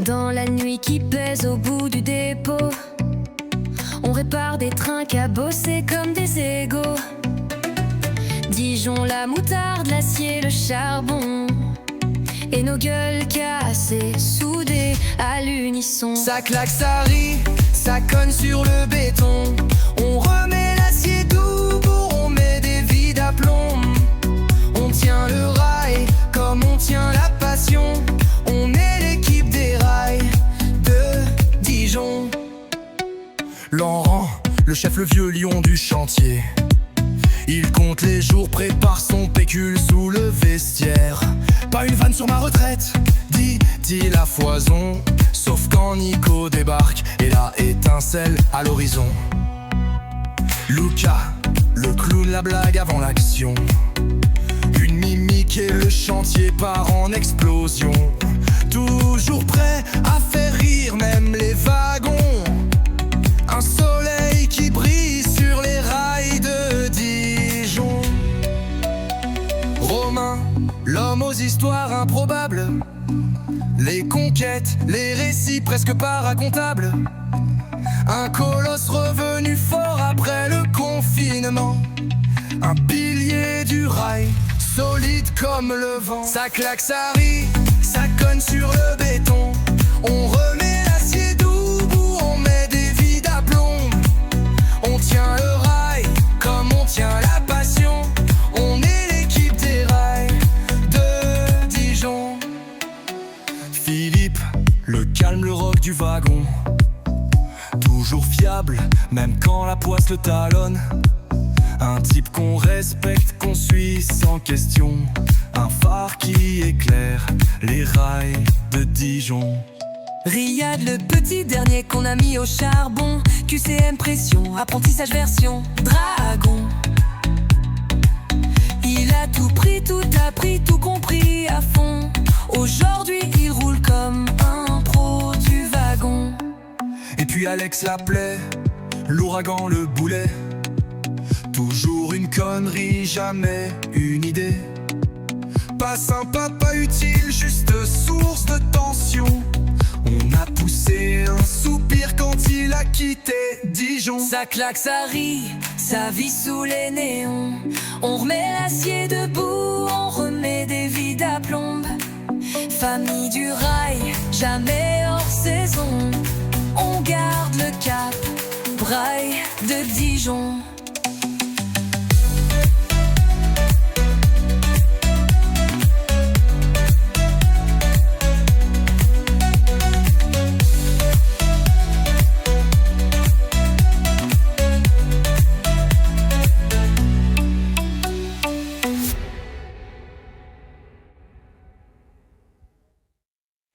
Dans la nuit qui pèse au bout du dépôt, on répare des trains cabossés comme des égaux. Dijon, la moutarde, l'acier, le charbon, et nos gueules cassées, soudées à l'unisson. Ça claque, ça rit, ça cogne sur le béton. On remet l'acier doux, on met des vides à plomb. On tient le rail comme on tient la passion. On est l'équipe des rails de Dijon. Laurent, le chef, le vieux lion du chantier, il compte les jours, prépare son pécule sous le vestiaire. Pas une vanne sur ma retraite, dit la foison. Sauf quand Nico débarque et la étincelle à l'horizon. Luca, le clown, la blague avant l'action. Une mimique et le chantier part en explosion. Toujours prêt à faire rire même les wagons. Un soleil qui brille sur les rails de Dijon. Romain, l'homme aux histoires improbables, les conquêtes, les récits presque pas racontables. Un colosse revenu fort après le confinement. Un pilier du rail, solide comme le vent. Ça claque, ça rit, ça cogne sur le béton. On remet l'acier doux, on met des vides à plomb. On tient le rail comme on tient la passion. On est l'équipe des rails de Dijon. Philippe, le calme, le rock du wagon. Toujours fiable, même quand la poisse le talonne. Un type qu'on respecte, qu'on suit sans question. Un phare qui éclaire les rails de Dijon. Riyad, le petit dernier qu'on a mis au charbon. QCM pression, apprentissage version dragon. Il a tout pris, tout appris, tout compris à fond. Aujourd'hui il roule comme un pro du wagon. Et puis Alex l'appelait l'ouragan, le boulet. Toujours une connerie, jamais une idée. Pas sympa, pas utile, juste source de tension. On a poussé un soupir quand il a quitté Dijon. Ça claque, ça rit, ça vit sous les néons. On remet l'acier debout, on remet des vides à plomb. Famille du rail, jamais hors saison. On garde le cap, braille de Dijon.